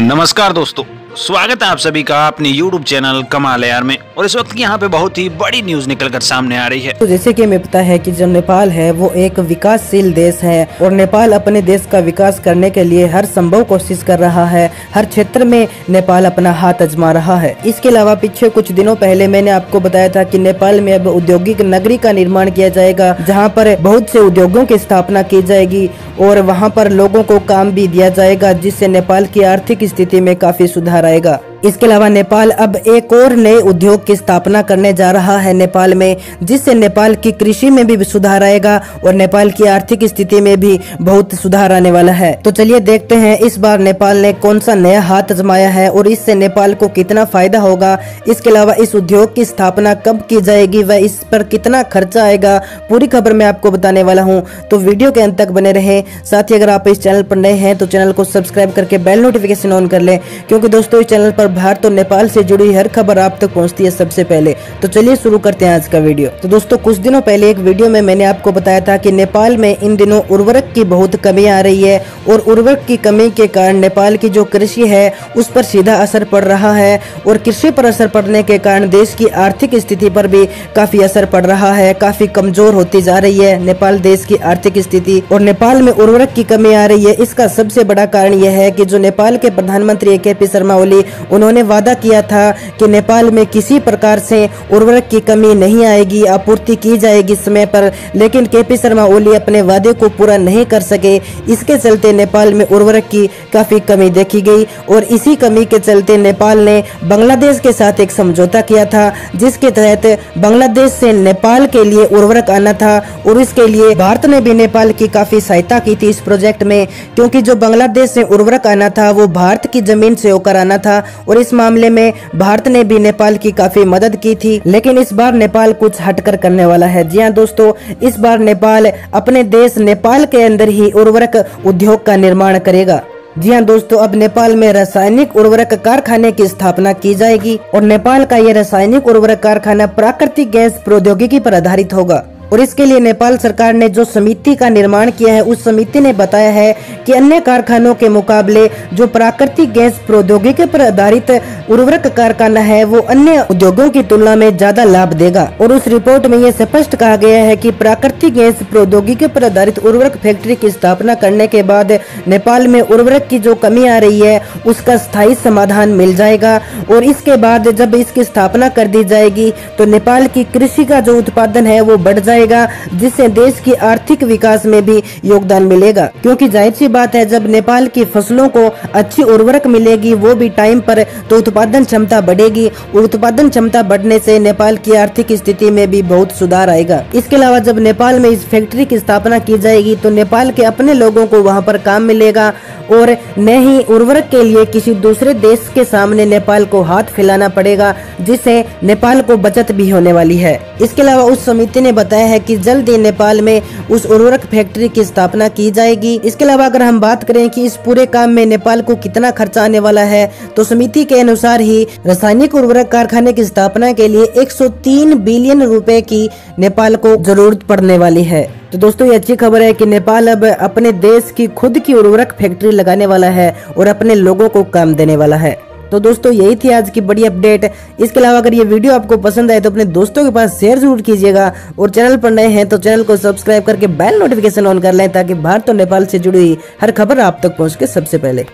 नमस्कार दोस्तों, स्वागत है आप सभी का अपने YouTube चैनल कमाल यार में। और इस वक्त यहाँ पे बहुत ही बड़ी न्यूज निकलकर सामने आ रही है। तो जैसे कि हमें पता है कि जो नेपाल है वो एक विकासशील देश है और नेपाल अपने देश का विकास करने के लिए हर संभव कोशिश कर रहा है। हर क्षेत्र में नेपाल अपना हाथ आजमा रहा है। इसके अलावा पीछे कुछ दिनों पहले मैंने आपको बताया था कि नेपाल में अब औद्योगिक नगरी का निर्माण किया जाएगा, जहाँ पर बहुत से उद्योगों की स्थापना की जाएगी और वहाँ पर लोगों को काम भी दिया जाएगा, जिससे नेपाल की आर्थिक स्थिति में काफी सुधार आएगा। इसके अलावा नेपाल अब एक और नए उद्योग की स्थापना करने जा रहा है नेपाल में, जिससे नेपाल की कृषि में भी सुधार आएगा और नेपाल की आर्थिक स्थिति में भी बहुत सुधार आने वाला है। तो चलिए देखते हैं इस बार नेपाल ने कौन सा नया हाथ आजमाया है और इससे नेपाल को कितना फायदा होगा। इसके अलावा इस उद्योग की स्थापना कब की जाएगी व इस पर कितना खर्चा आएगा, पूरी खबर मैं आपको बताने वाला हूँ। तो वीडियो के अंत तक बने रहें। साथ ही अगर आप इस चैनल पर नए हैं तो चैनल को सब्सक्राइब करके बेल नोटिफिकेशन ऑन कर लें, क्योंकि दोस्तों इस चैनल पर भारत और नेपाल से जुड़ी हर खबर आप तक पहुंचती है सबसे पहले। तो चलिए शुरू करते हैं आज का वीडियो। तो दोस्तों कुछ दिनों पहले एक वीडियो में मैंने आपको बताया था कि नेपाल में इन दिनों उर्वरक की बहुत कमी आ रही है और उर्वरक की कमी के कारण नेपाल की जो कृषि है उस पर सीधा असर पड़ रहा है और कृषि पर असर पड़ने के कारण देश की आर्थिक स्थिति पर भी काफी असर पड़ रहा है। काफी कमजोर होती जा रही है नेपाल देश की आर्थिक स्थिति और नेपाल में उर्वरक की कमी आ रही है। इसका सबसे बड़ा कारण यह है कि जो नेपाल के प्रधानमंत्री के.पी. शर्मा ओली, उन्होंने वादा किया था कि नेपाल में किसी प्रकार से उर्वरक की कमी नहीं आएगी, आपूर्ति की जाएगी समय पर, लेकिन के.पी. शर्मा ओली अपने वादे को पूरा नहीं कर सके। इसके चलते नेपाल में उर्वरक की काफी कमी देखी गई और इसी कमी के चलते नेपाल ने बांग्लादेश के साथ एक समझौता किया था, जिसके तहत बांग्लादेश से नेपाल के लिए उर्वरक आना था और इसके लिए भारत ने भी नेपाल की काफी सहायता की थी इस प्रोजेक्ट में, क्योंकि जो बांग्लादेश से उर्वरक आना था वो भारत की जमीन से होकर आना था और इस मामले में भारत ने भी नेपाल की काफी मदद की थी। लेकिन इस बार नेपाल कुछ हटकर करने वाला है। जी हाँ दोस्तों, इस बार नेपाल अपने देश नेपाल के अंदर ही उर्वरक उद्योग का निर्माण करेगा। जी हाँ दोस्तों, अब नेपाल में रासायनिक उर्वरक कारखाने की स्थापना की जाएगी और नेपाल का यह रासायनिक उर्वरक कारखाना प्राकृतिक गैस प्रौद्योगिकी पर आधारित होगा। और इसके लिए नेपाल सरकार ने जो समिति का निर्माण किया है उस समिति ने बताया है कि अन्य कारखानों के मुकाबले जो प्राकृतिक गैस प्रौद्योगिकी पर आधारित उर्वरक कारखाना है वो अन्य उद्योगों की तुलना में ज्यादा लाभ देगा। और उस रिपोर्ट में ये स्पष्ट कहा गया है कि प्राकृतिक गैस प्रौद्योगिकी पर आधारित उर्वरक फैक्ट्री की स्थापना करने के बाद नेपाल में उर्वरक की जो कमी आ रही है उसका स्थायी समाधान मिल जाएगा। और इसके बाद जब इसकी स्थापना कर दी जाएगी तो नेपाल की कृषि का जो उत्पादन है वो बढ़ जाएगा, जिससे देश की आर्थिक विकास में भी योगदान मिलेगा। क्योंकि जाहिर सी बात है, जब नेपाल की फसलों को अच्छी उर्वरक मिलेगी वो भी टाइम पर, तो उत्पादन क्षमता बढ़ेगी। उत्पादन क्षमता बढ़ने से नेपाल की आर्थिक स्थिति में भी बहुत सुधार आएगा। इसके अलावा जब नेपाल में इस फैक्ट्री की स्थापना की जाएगी तो नेपाल के अपने लोगों को वहां पर काम मिलेगा और न ही उर्वरक के लिए किसी दूसरे देश के सामने नेपाल को हाथ फैलाना पड़ेगा, जिससे नेपाल को बचत भी होने वाली है। इसके अलावा उस समिति ने बताया है कि जल्द ही नेपाल में उस उर्वरक फैक्ट्री की स्थापना की जाएगी। इसके अलावा अगर हम बात करें कि इस पूरे काम में नेपाल को कितना खर्चा आने वाला है, तो समिति के अनुसार ही रासायनिक उर्वरक कारखाने की स्थापना के लिए 103 बिलियन रुपए की नेपाल को जरूरत पड़ने वाली है। तो दोस्तों ये अच्छी खबर है कि नेपाल अब अपने देश की खुद की उर्वरक फैक्ट्री लगाने वाला है और अपने लोगों को काम देने वाला है। तो दोस्तों यही थी आज की बड़ी अपडेट। इसके अलावा अगर ये वीडियो आपको पसंद आए तो अपने दोस्तों के पास शेयर जरूर कीजिएगा और चैनल पर नए हैं तो चैनल को सब्सक्राइब करके बेल नोटिफिकेशन ऑन कर लें, ताकि भारत और नेपाल से जुड़ी हर खबर आप तक पहुंच के सबसे पहले।